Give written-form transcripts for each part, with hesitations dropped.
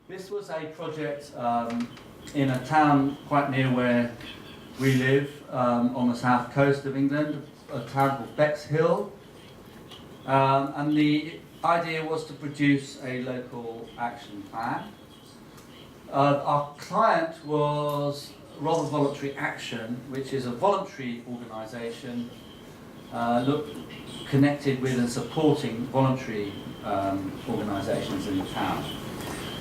This was a project in a town quite near where we live, on the south coast of England, a town called Bexhill. And the idea was to produce a local action plan. Our client was Rather Voluntary Action, which is a voluntary organisation connected with and supporting voluntary organisations in the town.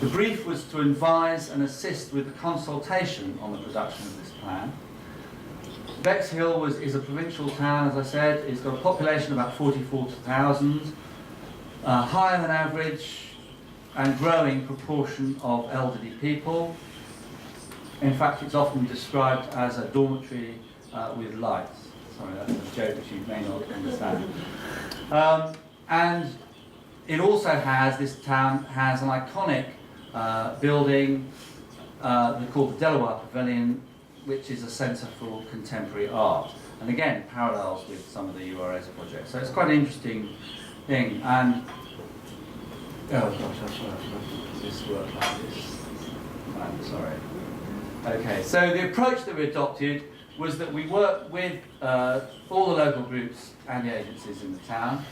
The brief was to advise and assist with the consultation on the production of this plan. Bexhill is a provincial town, as I said. It's got a population of about 44,000, higher than average and growing proportion of elderly people. In fact, it's often described as a dormitory with lights. Sorry, that's a joke which you may not understand. And it also has, this town has an iconic building called the Delaware Pavilion, which is a centre for contemporary art. And again, parallels with some of the URS projects. So it's quite an interesting thing. And, oh gosh, I forgot this work like this. I'm sorry. Okay, so the approach that we adopted was that we worked with all the local groups and the agencies in the town.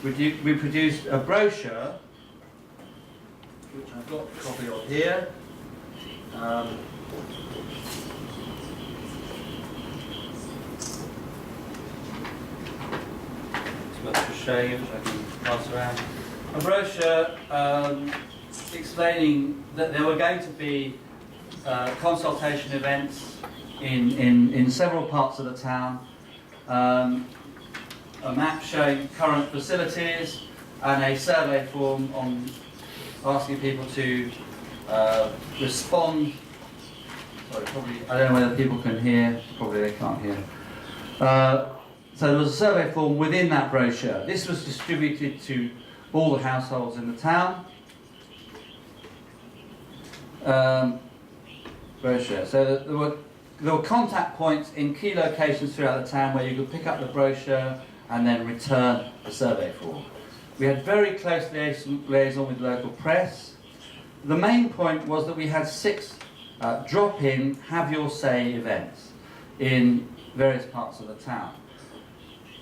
We produced a brochure, which I've got a copy of here. To show you, which I can pass around. A brochure explaining that there were going to be consultation events in several parts of the town, a map showing current facilities, and a survey form on asking people to respond. Sorry, probably, I don't know whether people can hear, probably they can't hear. So there was a survey form within that brochure. This was distributed to all the households in the town. Brochure. So there were contact points in key locations throughout the town where you could pick up the brochure and then return the survey form. We had very close liaison with local press. The main point was that we had 6 drop-in, have your say events in various parts of the town.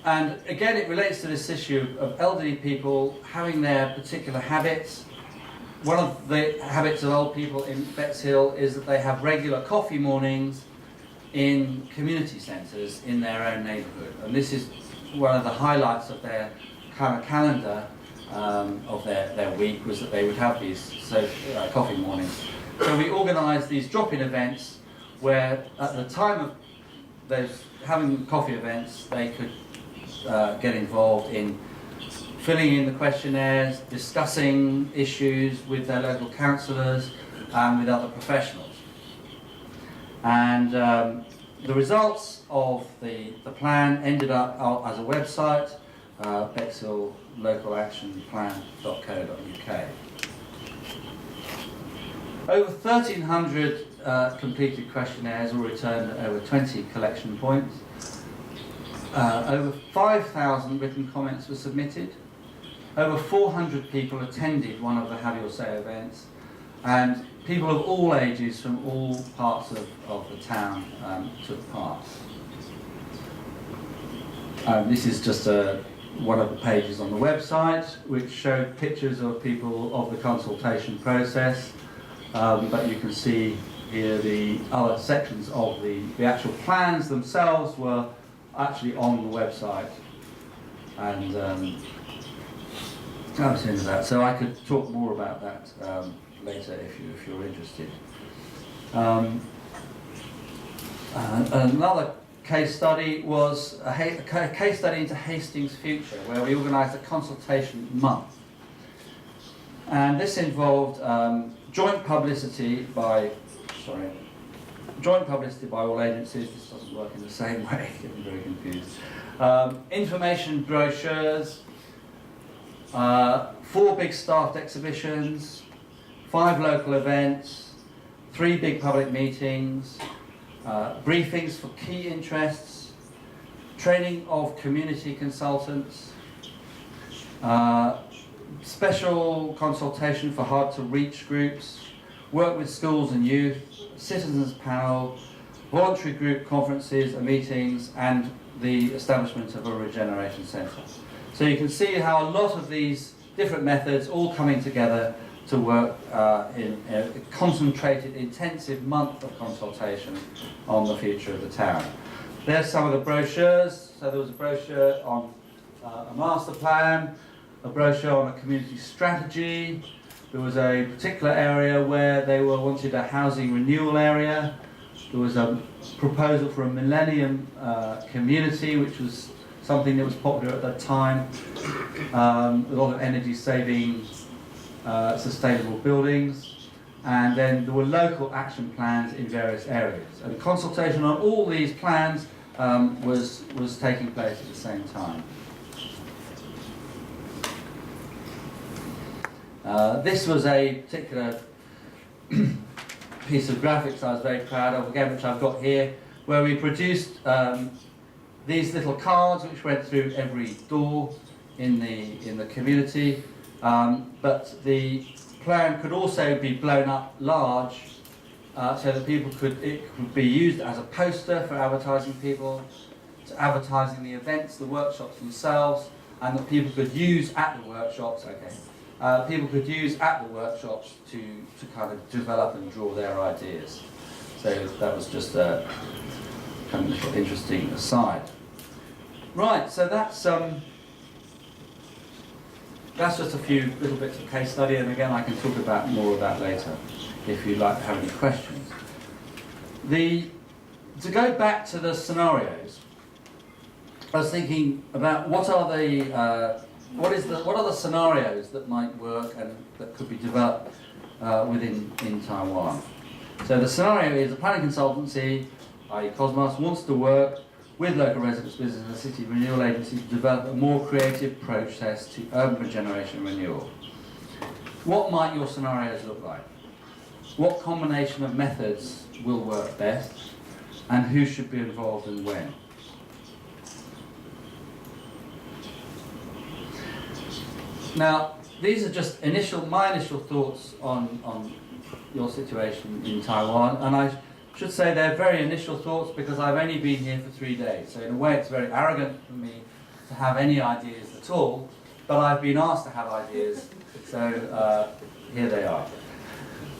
And again, it relates to this issue of elderly people having their particular habits. One of the habits of old people in Bexhill is that they have regular coffee mornings in community centres in their own neighbourhood. And this is one of the highlights of their kind of calendar of their week, was that they would have these coffee mornings. So we organised these drop-in events where at the time of those having coffee events, they could get involved in filling in the questionnaires, discussing issues with their local councillors and with other professionals. And the results of the plan ended up as a website, bexhillLocalActionPlan.co.uk. Over 1,300 completed questionnaires were returned at over 20 collection points. Over 5,000 written comments were submitted. Over 400 people attended one of the Have Your Say events, and people of all ages from all parts of the town took part. This is just one of the pages on the website, which showed pictures of people of the consultation process, but you can see here the other sections of the actual plans themselves were actually on the website, and I was into that. So I could talk more about that later if you're interested. Another case study was a case study into Hastings' future, where we organised a consultation month, and this involved joint publicity by all agencies. This doesn't work in the same way, getting very confused. Information brochures, 4 big staffed exhibitions, 5 local events, 3 big public meetings, briefings for key interests, training of community consultants, special consultation for hard to reach groups, work with schools and youth, citizens panel, voluntary group conferences and meetings, and the establishment of a regeneration centre. So you can see how a lot of these different methods all coming together to work in a concentrated, intensive month of consultation on the future of the town. There's some of the brochures. So there was a brochure on a master plan, a brochure on a community strategy. There was a particular area where they wanted a housing renewal area. There was a proposal for a millennium community, which was something that was popular at that time. A lot of energy saving, sustainable buildings. And then there were local action plans in various areas. And consultation on all these plans was taking place at the same time. This was a particular piece of graphics I was very proud of, again, which I've got here, where we produced these little cards which went through every door in the community, but the plan could also be blown up large so that it could be used as a poster for advertising people, to advertising the events, the workshops themselves, and that people could use at the workshops. People could use at the workshops to kind of develop and draw their ideas. So that was just a kind of interesting aside. Right, so that's just a few little bits of case study, and again I can talk about more of that later if you'd like to have any questions. To go back to the scenarios, I was thinking about what are the scenarios that might work and that could be developed in Taiwan. So the scenario is a planning consultancy, i.e. Cosmos, wants to work with local residents, business and the city renewal agency to develop a more creative process to urban regeneration renewal. What might your scenarios look like? What combination of methods will work best, and who should be involved and when? Now, these are just my initial thoughts on your situation in Taiwan, and I should say they're very initial thoughts because I've only been here for 3 days, so in a way it's very arrogant for me to have any ideas at all, but I've been asked to have ideas, so here they are.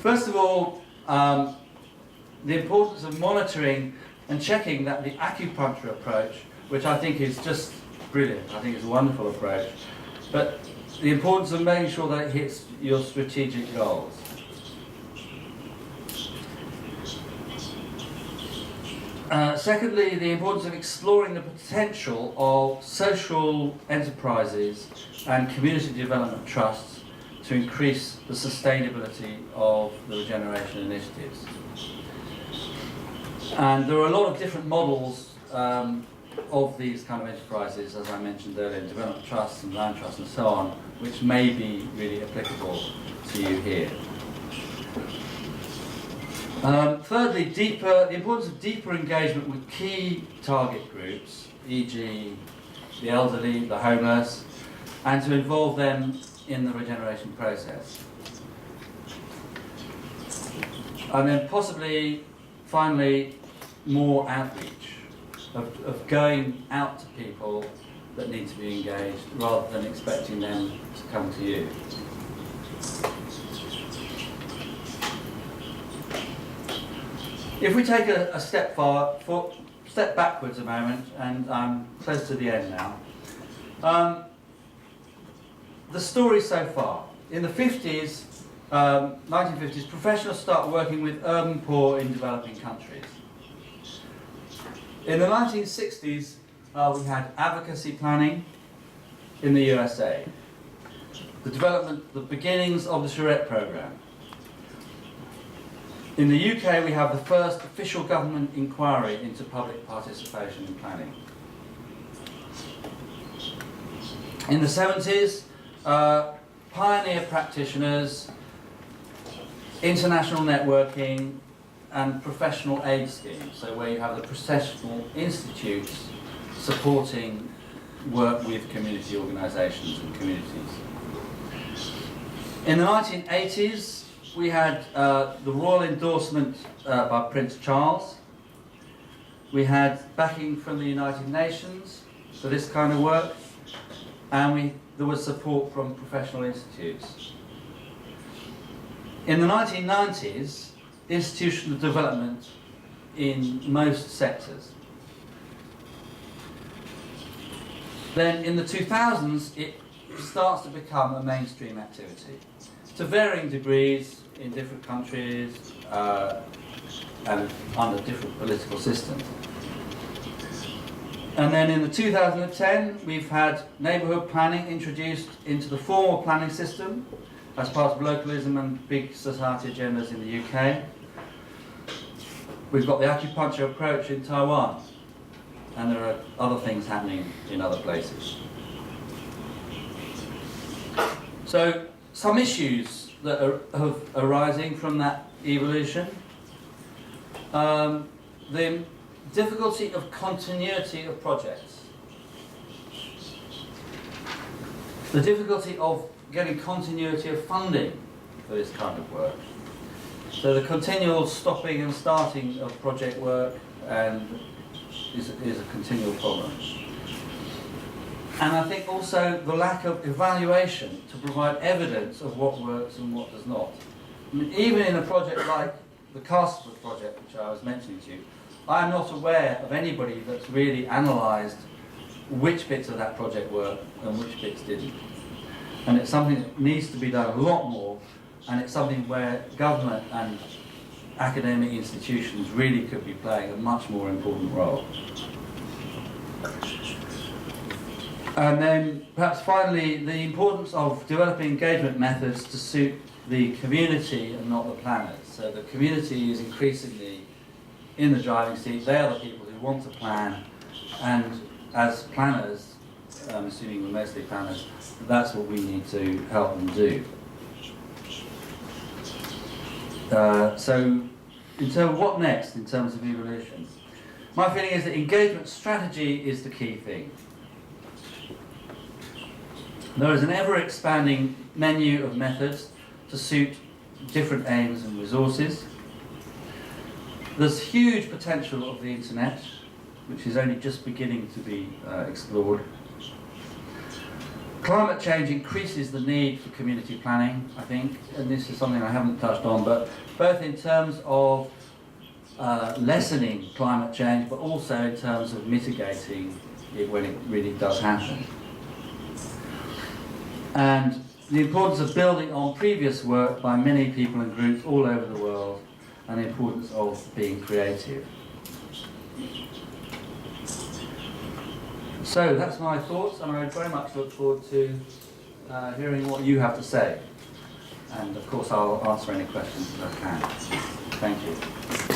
First of all, the importance of monitoring and checking that the acupuncture approach, which I think is just brilliant, I think it's a wonderful approach, but the importance of making sure that it hits your strategic goals. Secondly, the importance of exploring the potential of social enterprises and community development trusts to increase the sustainability of the regeneration initiatives. And there are a lot of different models of these kind of enterprises, as I mentioned earlier, development trusts and land trusts and so on, which may be really applicable to you here. Thirdly, the importance of deeper engagement with key target groups, e.g. the elderly, the homeless, and to involve them in the regeneration process. And then possibly, finally, more outreach, of going out to people that need to be engaged rather than expecting them to come to you. If we take a step backwards a moment, and I'm close to the end now. The story so far. In the 50s, 1950s, professionals start working with urban poor in developing countries. In the 1960s, we had advocacy planning in the USA. The beginnings of the Charette program. In the UK, we have the first official government inquiry into public participation in planning. In the 70s, pioneer practitioners, international networking, and professional aid schemes, so where you have the professional institutes supporting work with community organisations and communities. In the 1980s, we had the royal endorsement by Prince Charles. We had backing from the United Nations for this kind of work, and there was support from professional institutes. In the 1990s, institutional development in most sectors. Then in the 2000s, it starts to become a mainstream activity, to varying degrees in different countries and under different political systems. And then in the 2010, we've had neighbourhood planning introduced into the formal planning system as part of localism and big society agendas in the UK. We've got the acupuncture approach in Taiwan, and there are other things happening in other places. So, some issues that are arising from that evolution. The difficulty of continuity of projects. The difficulty of getting continuity of funding for this kind of work. So the continual stopping and starting of project work is a continual problem. And I think also the lack of evaluation to provide evidence of what works and what does not. I mean, even in a project like the Castleford project, which I was mentioning to you, I am not aware of anybody that's really analysed which bits of that project worked and which bits didn't. And it's something that needs to be done a lot more, and it's something where government and academic institutions really could be playing a much more important role. And then perhaps finally, the importance of developing engagement methods to suit the community and not the planners. So the community is increasingly in the driving seat. They are the people who want to plan, and as planners, I'm assuming we're mostly planners, that's what we need to help them do. So, in terms of what next in terms of evolution? My feeling is that engagement strategy is the key thing. There is an ever-expanding menu of methods to suit different aims and resources. There's huge potential of the internet, which is only just beginning to be explored. Climate change increases the need for community planning, I think, and this is something I haven't touched on, but both in terms of lessening climate change, but also in terms of mitigating it when it really does happen. And the importance of building on previous work by many people and groups all over the world, and the importance of being creative. So that's my thoughts, and I very much look forward to hearing what you have to say. And of course I'll answer any questions that I can. Thank you.